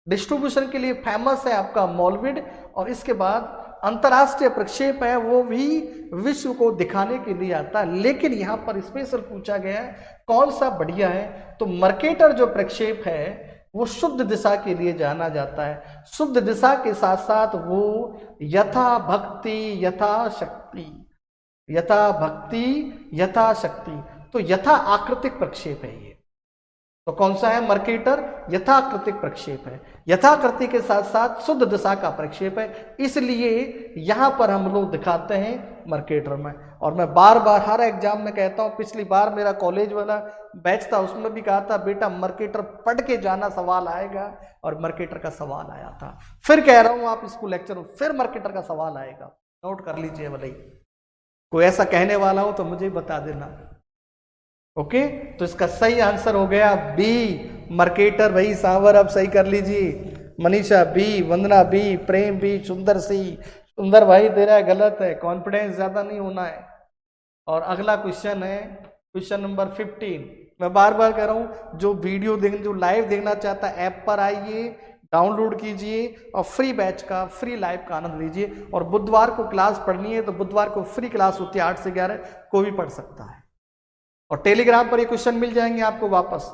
डिस्ट्रीब्यूशन के लिए फेमस है आपका मौलविड। और इसके बाद अंतरराष्ट्रीय प्रक्षेप है, वो भी विश्व को दिखाने के लिए आता है। लेकिन यहाँ पर स्पेशल पूछा गया है कौन सा बढ़िया है, तो मर्केटर जो प्रक्षेप है वो शुद्ध दिशा के लिए जाना जाता है। शुद्ध दिशा के साथ साथ वो यथा भक्ति यथा शक्ति, यथा भक्ति यथा शक्ति, तो यथा आकृतिक प्रक्षेप है ये। तो कौन सा है? मर्केटर यथाकृतिक प्रक्षेप है, यथाकृति के साथ साथ शुद्ध दिशा का प्रक्षेप है, इसलिए यहां पर हम लोग दिखाते हैं मर्केटर में। और मैं बार बार हर एग्जाम में कहता हूं, पिछली बार मेरा कॉलेज वाला बैच था उसमें भी कहा था बेटा मर्केटर पढ़ के जाना, सवाल आएगा, और मर्केटर का सवाल आया था। फिर कह रहा हूं आप इसको लेक्चर में फिर मर्केटर का सवाल आएगा, नोट कर लीजिए। भले कोई ऐसा कहने वाला हो तो मुझे बता देना। ओके, तो इसका सही आंसर हो गया बी, मर्केटर। भाई सावर अब सही कर लीजिए। मनीषा बी, वंदना बी, प्रेम बी, सुंदर सी। सुंदर भाई तेरा गलत है, कॉन्फिडेंस ज्यादा नहीं होना है। और अगला क्वेश्चन है क्वेश्चन नंबर 15। मैं बार बार कह रहा हूं जो वीडियो देखने, जो लाइव देखना चाहता है ऐप पर आइए, डाउनलोड कीजिए और फ्री बैच का, फ्री लाइव का आनंद लीजिए। और बुधवार को क्लास पढ़नी है तो बुधवार को फ्री क्लास होती है 8 से 11, कोई भी पढ़ सकता है। और टेलीग्राम पर ये क्वेश्चन मिल जाएंगे आपको वापस।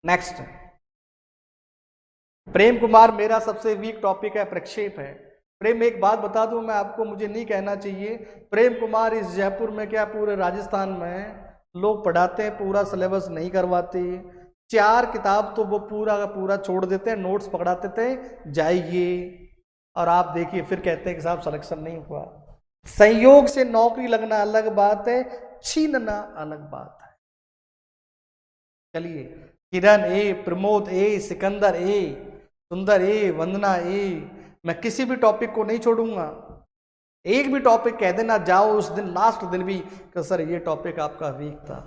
नेक्स्ट, प्रेम कुमार मेरा सबसे वीक टॉपिक है प्रक्षेप है। प्रेम एक बात बता दूं मैं आपको, मुझे नहीं कहना चाहिए, प्रेम कुमार इस जयपुर में क्या पूरे राजस्थान में लोग पढ़ाते हैं, पूरा सिलेबस नहीं करवाते। 4 किताब तो वो पूरा का पूरा छोड़ देते हैं, नोट्स पकड़ाते थे जाइए, और आप देखिए फिर कहते हैं कि साहब सिलेक्शन नहीं हुआ। संयोग से नौकरी लगना अलग बात है, छीनना अलग बात है। चलिए, किरण ए, प्रमोद ए, सिकंदर ए, सुंदर ए, वंदना ए, मैं किसी भी टॉपिक को नहीं छोड़ूंगा। एक भी टॉपिक कह देना जाओ उस दिन, लास्ट दिन भी कि सर ये टॉपिक आपका वीक था,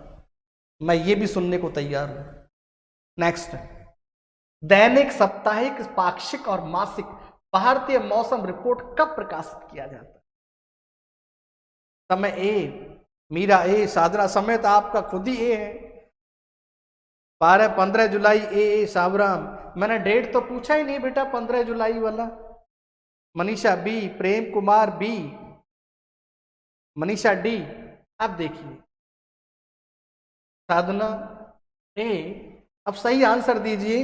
मैं ये भी सुनने को तैयार हूं। नेक्स्ट, दैनिक, साप्ताहिक, पाक्षिक और मासिक भारतीय मौसम रिपोर्ट कब प्रकाशित किया जाता है? समय ए, मीरा ए, साधना समेत आपका खुद ही ए है। 15 जुलाई ए, सावराम, मैंने डेट तो पूछा ही नहीं बेटा 15 जुलाई वाला। Manisha B, Prem Kumar B, Manisha D. अब देखिए साधना ए, अब सही आंसर दीजिए।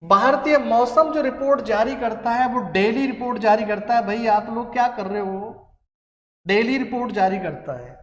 भारतीय मौसम जो रिपोर्ट जारी करता है वो डेली रिपोर्ट जारी करता है। भाई आप लोग क्या कर रहे हो? डेली रिपोर्ट जारी करता है,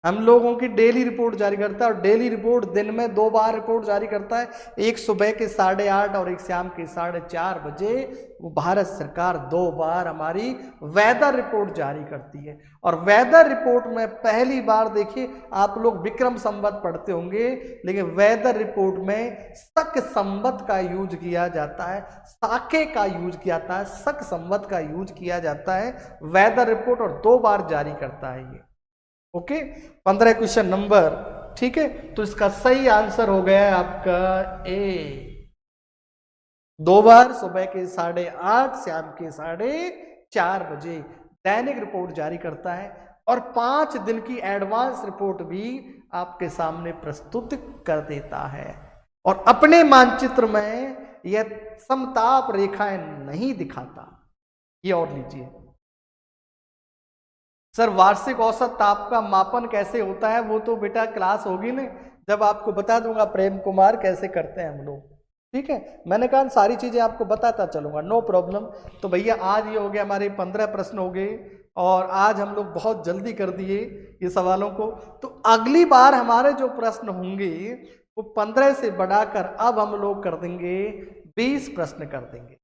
हम लोगों की डेली रिपोर्ट जारी करता है। और डेली रिपोर्ट दिन में 2 बार रिपोर्ट जारी करता है, एक सुबह के 8:30 और एक शाम के 4:30 बजे। वो भारत सरकार 2 बार हमारी वेदर रिपोर्ट जारी करती है। और वेदर रिपोर्ट में पहली बार देखिए, आप लोग विक्रम संवत पढ़ते होंगे, लेकिन वेदर रिपोर्ट में शक संवत का यूज किया जाता है, साके का यूज किया जाता है, शक संवत का यूज किया जाता है वेदर रिपोर्ट, और 2 बार जारी करता है ये। ओके, 15 क्वेश्चन नंबर, ठीक है। तो इसका सही आंसर हो गया आपका ए, 2 बार सुबह के 8:30, शाम के 4:30 बजे दैनिक रिपोर्ट जारी करता है। और 5 दिन की एडवांस रिपोर्ट भी आपके सामने प्रस्तुत कर देता है। और अपने मानचित्र में यह समताप रेखाएं नहीं दिखाता। ये और लीजिए सर, वार्षिक औसत ताप का मापन कैसे होता है? वो तो बेटा क्लास होगी ना, जब आपको बता दूंगा प्रेम कुमार कैसे करते हैं हम लोग, ठीक है। मैंने कहा सारी चीजें आपको बताता चलूंगा, नो प्रॉब्लम। तो भैया आज ये हो गया, हमारे 15 प्रश्न हो गए और आज हम लोग बहुत जल्दी कर दिए ये सवालों को। तो अगली बार हमारे जो प्रश्न होंगे वो 15 से बढ़ाकर अब हम लोग कर देंगे 20 प्रश्न कर देंगे।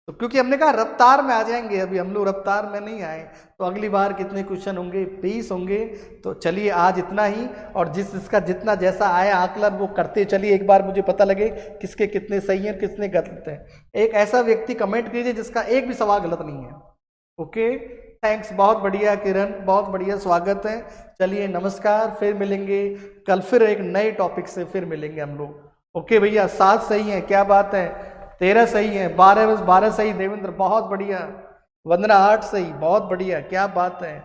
तो क्योंकि हमने कहा रफ्तार में आ जाएंगे, अभी हम लोग रफ्तार में नहीं आए, तो अगली बार कितने क्वेश्चन होंगे, 20 होंगे। तो चलिए आज इतना ही, और जिसका जितना जैसा आया आकलन वो करते चलिए, एक बार मुझे पता लगे किसके कितने सही हैं किसने गलत हैं। एक ऐसा व्यक्ति कमेंट कीजिए जिसका एक भी सवाल गलत नहीं है। ओके, थैंक्स, बहुत बढ़िया किरण, बहुत बढ़िया, स्वागत है। चलिए नमस्कार, फिर मिलेंगे कल, फिर एक नए टॉपिक से फिर मिलेंगे हम लोग। ओके भैया, 7 सही है, क्या बात है, 13 सही है, 12 सही, देवेंद्र बहुत बढ़िया, वंदना 8 सही, बहुत बढ़िया, क्या बात है,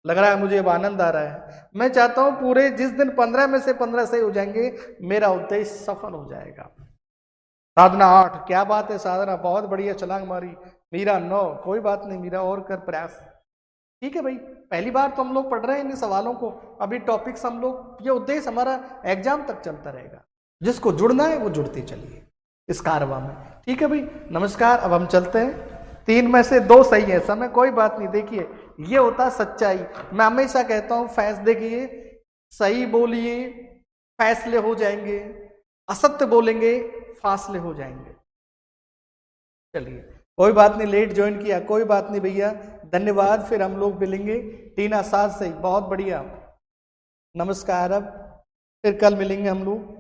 लग रहा है मुझे अब आनंद आ रहा है। मैं चाहता हूं पूरे जिस दिन 15 में से 15 सही हो जाएंगे मेरा उद्देश्य सफल हो जाएगा। साधना 8, क्या बात है साधना, बहुत बढ़िया छलांग मारी। मीरा 9, कोई बात नहीं मीरा, और कर प्रयास। ठीक है भाई, पहली बार तो हम लोग पढ़ रहे हैं इन सवालों को, अभी टॉपिक्स हम लोग, ये उद्देश्य हमारा एग्जाम तक चलता रहेगा, जिसको जुड़ना है वो जुड़ते चलिए इस कारवा में। ठीक है भाई, नमस्कार, अब हम चलते हैं। 3 में से 2 सही है समय, कोई बात नहीं। देखिए ये होता सच्चाई, मैं हमेशा कहता हूं देखिए सही बोलिए फैसले हो जाएंगे, असत्य बोलेंगे फासले हो जाएंगे। चलिए कोई बात नहीं, लेट ज्वाइन किया, कोई बात नहीं भैया, धन्यवाद, फिर हम लोग मिलेंगे। टीना 7 सही, बहुत बढ़िया, नमस्कार। अब फिर कल मिलेंगे हम लोग।